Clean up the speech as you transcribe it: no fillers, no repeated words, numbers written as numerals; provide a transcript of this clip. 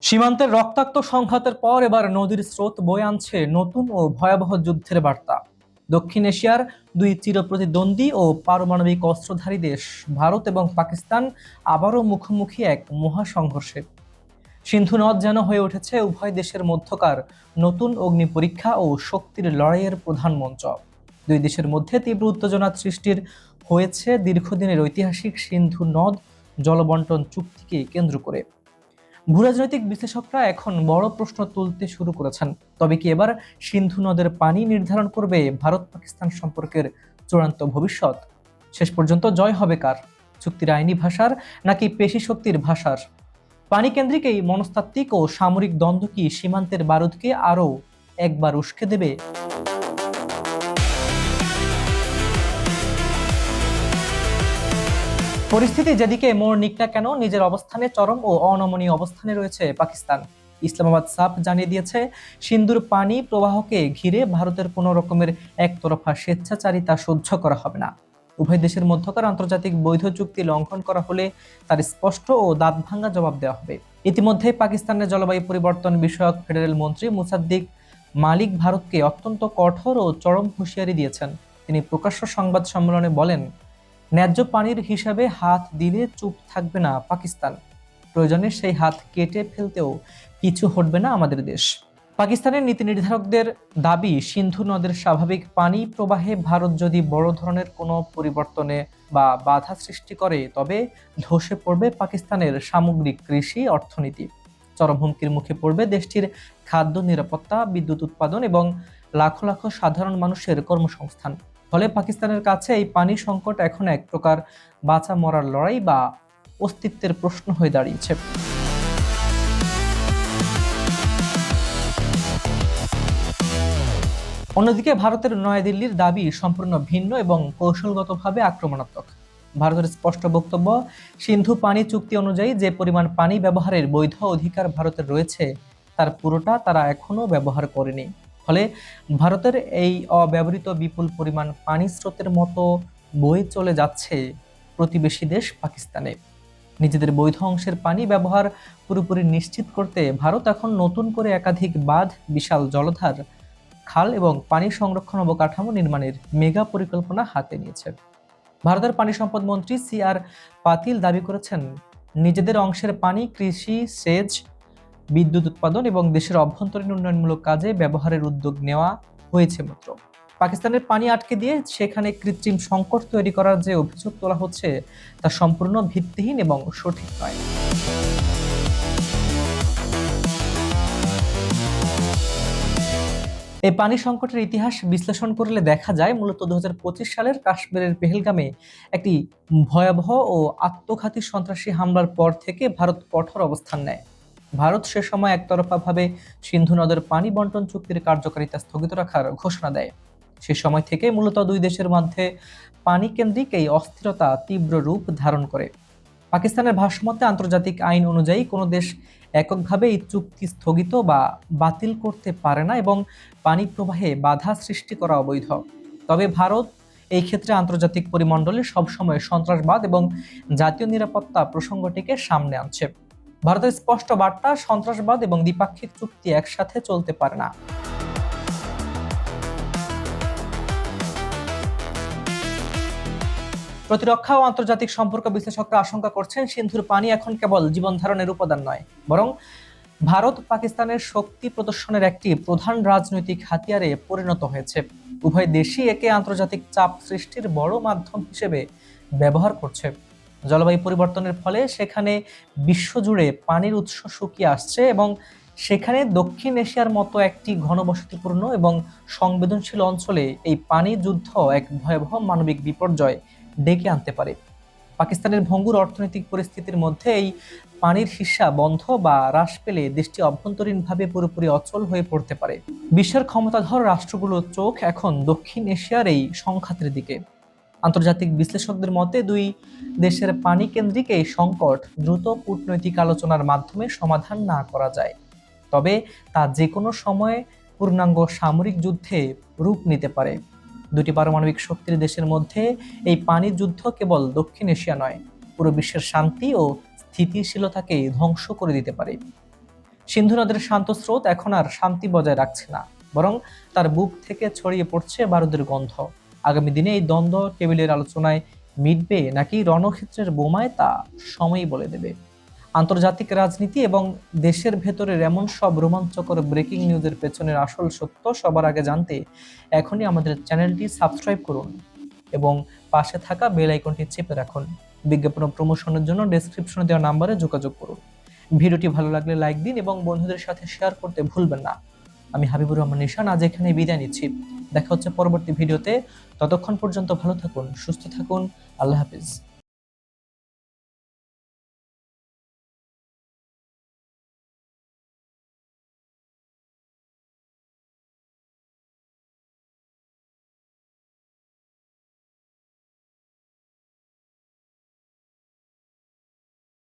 সীমান্তের রক্তাক্ত সংঘাতের পর এবার নদীর স্রোত বয়ে আনছে নতুন ও ভয়াবহ যুদ্ধের বার্তা। দক্ষিণ এশিয়ার দুই চিরপ্রতিদ্বন্দ্বী ও পারমাণবিক অস্ত্রধারী দেশ ভারত এবং পাকিস্তান আবারও মুখোমুখি এক মহাসংঘর্ষে। সিন্ধু নদ যেন হয়ে উঠেছে উভয় দেশের মধ্যকার নতুন অগ্নি পরীক্ষা ও শক্তির লড়াইয়ের প্রধান মঞ্চ। দুই দেশের মধ্যে তীব্র উত্তেজনা সৃষ্টির হয়েছে দীর্ঘদিনের ঐতিহাসিক সিন্ধু নদ জলবন্টন চুক্তিকে কেন্দ্র করে। ভূরাজনৈতিক বিশ্লেষকরা এখন বড় প্রশ্ন তুলতে শুরু করেছেন, তবে কি এবার সিন্ধু নদের পানি নির্ধারণ করবে ভারত পাকিস্তান সম্পর্কের চূড়ান্ত ভবিষ্যৎ? শেষ পর্যন্ত জয় হবে কার, চুক্তির আইনি ভাষার নাকি পেশি শক্তির ভাষার? পানি কেন্দ্রিক এই মনস্তাত্ত্বিক ও সামরিক দ্বন্দ্ব কি সীমান্তের বারুদকে আরও একবার উস্কে দেবে? পরিস্থিতি যেদিকে মোড় নিক না কেন, নিজের অবস্থানে চরম ও অনমনীয় অবস্থানে রয়েছে পাকিস্তান। ইসলামাবাদ সাফ জানিয়ে দিয়েছে, সিন্ধুর পানি প্রবাহকে ঘিরে ভারতের কোনো রকমের একতরফা স্বেচ্ছাচারিতা সহ্য করা হবে না। উভয় দেশের মধ্যকার আন্তর্জাতিক বৈধ চুক্তি লঙ্ঘন করা হলে তার স্পষ্ট ও দাঁতভাঙ্গা জবাব দেওয়া হবে। ইতিমধ্যে পাকিস্তানের জলবায়ু পরিবর্তন বিষয়ক ফেডারেল মন্ত্রী মুসাদ্দিক মালিক ভারতকে অত্যন্ত কঠোর ও চরম হুঁশিয়ারি দিয়েছেন। তিনি প্রকাশ্য সংবাদ সম্মেলনে বলেন, ন্যায্য পানির হিসাবে হাত দিলে চুপ থাকবে না পাকিস্তান, প্রয়োজনে সেই হাত কেটে ফেলতেও পিছু হটবে না আমাদের দেশ। পাকিস্তানের নীতি নির্ধারকদের দাবি, সিন্ধু নদের স্বাভাবিক পানি প্রবাহে ভারত যদি বড় ধরনের কোনো পরিবর্তনে বা বাধা সৃষ্টি করে, তবে ধসে পড়বে পাকিস্তানের সামগ্রিক কৃষি অর্থনীতি। চরম হুমকির মুখে পড়বে দেশটির খাদ্য নিরাপত্তা, বিদ্যুৎ উৎপাদন এবং লাখো লাখো সাধারণ মানুষের কর্মসংস্থান। ফলে পাকিস্তানের কাছে এই পানি সংকট এখন এক প্রকার বাঁচা মরার লড়াই বা অস্তিত্বের প্রশ্ন হয়ে দাঁড়িয়েছে। অন্যদিকে ভারতের নয়াদিল্লির দাবি সম্পূর্ণ ভিন্ন এবং কৌশলগতভাবে আক্রমণাত্মক। ভারতের স্পষ্ট বক্তব্য, সিন্ধু পানি চুক্তি অনুযায়ী যে পরিমাণ পানি ব্যবহারের বৈধ অধিকার ভারতের রয়েছে তার পুরোটা তারা এখনো ব্যবহার করেনি। ফলে ভারতের এই অব্যবহৃত বিপুল পরিমাণ পানি স্রোতের মতো বয়ে চলে যাচ্ছে প্রতিবেশী দেশ পাকিস্তানে। নিজেদের বৈধ অংশের পানি ব্যবহার পুরোপুরি নিশ্চিত করতে ভারত এখন নতুন করে একাধিক বাঁধ, বিশাল জলধার, খাল এবং পানি সংরক্ষণ অবকাঠামো নির্মাণের মেগা পরিকল্পনা হাতে নিয়েছে। ভারতের পানি সম্পদ মন্ত্রী CR পাতিল দাবি করেছেন, নিজেদের অংশের পানি কৃষি, সেচ, বিদ্যুৎ উৎপাদন এবং দেশের অভ্যন্তরীণ উন্নয়নমূলক কাজে ব্যবহারের উদ্যোগ নেওয়া হয়েছে মাত্র। পাকিস্তানের পানি আটকে দিয়ে সেখানে কৃত্রিম সংকট তৈরি করার যে অভিযোগ তোলা হচ্ছে তা সম্পূর্ণ ভিত্তিহীন এবং সঠিক নয়। এই পানি সংকটের ইতিহাস বিশ্লেষণ করলে দেখা যায়, মূলত 2025 সালের কাশ্মীরের পেহেলগামে একটি ভয়াবহ ও আত্মঘাতী সন্ত্রাসী হামলার পর থেকে ভারত কঠোর অবস্থান নেয়। ভারত সে সময় একতরফাভাবে সিন্ধু নদের পানি বন্টন চুক্তির কার্যকারিতা স্থগিত রাখার ঘোষণা দেয়। সে সময় থেকে মূলত দুই দেশের মধ্যে পানি কেন্দ্রিক এই অস্থিরতা তীব্র রূপ ধারণ করে। পাকিস্তানের ভাষ্যমতে, আন্তর্জাতিক আইন অনুযায়ী কোনো দেশ এককভাবে এই চুক্তি স্থগিত বা বাতিল করতে পারে না এবং পানি প্রবাহে বাধা সৃষ্টি করা অবৈধ। তবে ভারত এই ক্ষেত্রে আন্তর্জাতিক পরিমণ্ডলে সবসময় সন্ত্রাসবাদ এবং জাতীয় নিরাপত্তা প্রসঙ্গটিকে সামনে আনছে। ভারতের স্পষ্ট বার্তা, সন্ত্রাসবাদ এবং দ্বিপাক্ষিক চুক্তি একসাথে চলতে পারে না। প্রতিরক্ষা ও আন্তর্জাতিক সম্পর্ক বিশ্লেষকরা আশঙ্কা করছেন, সিন্ধুর পানি এখন কেবল জীবন ধারণের উপাদান নয়, বরং ভারত পাকিস্তানের শক্তি প্রদর্শনের একটি প্রধান রাজনৈতিক হাতিয়ারে পরিণত হয়েছে। উভয় দেশই একে আন্তর্জাতিক চাপ সৃষ্টির বড় মাধ্যম হিসেবে ব্যবহার করছে। জলবায়ু পরিবর্তনের ফলে সেখানে বিশ্বজুড়ে পানির উৎস শুকিয়ে আসছে এবং সেখানে দক্ষিণ এশিয়ার মতো একটি ঘনবসতিপূর্ণ এবং সংবেদনশীল অঞ্চলে এই পানি যুদ্ধ এক ভয়াবহ মানবিক বিপর্যয় ডেকে আনতে পারে। পাকিস্তানের ভঙ্গুর অর্থনৈতিক পরিস্থিতির মধ্যে এই পানির হিস্যা বন্ধ বা হ্রাস পেলে দেশটি অভ্যন্তরীণভাবে পুরোপুরি অচল হয়ে পড়তে পারে। বিশ্বের ক্ষমতাধর রাষ্ট্রগুলোর চোখ এখন দক্ষিণ এশিয়ার এই সংঘাতের দিকে। আন্তর্জাতিক বিশ্লেষকদের মতে, দুই দেশের পানি কেন্দ্রিক এই সংকট দ্রুত কূটনৈতিক আলোচনার মাধ্যমে সমাধান না করা যায়, তবে তা যে কোনো সময় পূর্ণাঙ্গ সামরিক যুদ্ধে রূপ নিতে পারে। দুটি পারমাণবিক শক্তির দেশের মধ্যে এই পানির যুদ্ধ কেবল দক্ষিণ এশিয়া নয়, পুরো বিশ্বের শান্তি ও স্থিতিশীলতাকে ধ্বংস করে দিতে পারে। সিন্ধু নদের শান্ত স্রোত এখন আর শান্তি বজায় রাখছে না, বরং তার বুক থেকে ছড়িয়ে পড়ছে বারুদের গন্ধ। আগামী দিনে এই দ্বন্দ্ব টেবিলের আলোচনায় মিটবে নাকি রণক্ষেত্রের বোমায়, তা সময়ই বলে দেবে। আন্তর্জাতিক রাজনীতি এবং দেশের ভেতরের এমন সব রোমাঞ্চকর ব্রেকিং নিউজের পেছনের আসল সত্য সবার আগে জানতে এখনই আমাদের চ্যানেলটি সাবস্ক্রাইব করুন এবং পাশে থাকা বেল আইকনটি চেপে রাখুন। বিজ্ঞাপন ও প্রমোশনের জন্য ডেসক্রিপশনে দেওয়া নাম্বারে যোগাযোগ করুন। ভিডিওটি ভালো লাগলে লাইক দিন এবং বন্ধুদের সাথে শেয়ার করতে ভুলবেন না। আমি হাবিবুর রহমান নিশান আজ এখানে বিদায় নিচ্ছি। দেখা হচ্ছে পরবর্তী ভিডিওতে। ততক্ষণ পর্যন্ত ভালো থাকুন, সুস্থ থাকুন। আল্লাহ হাফিজ।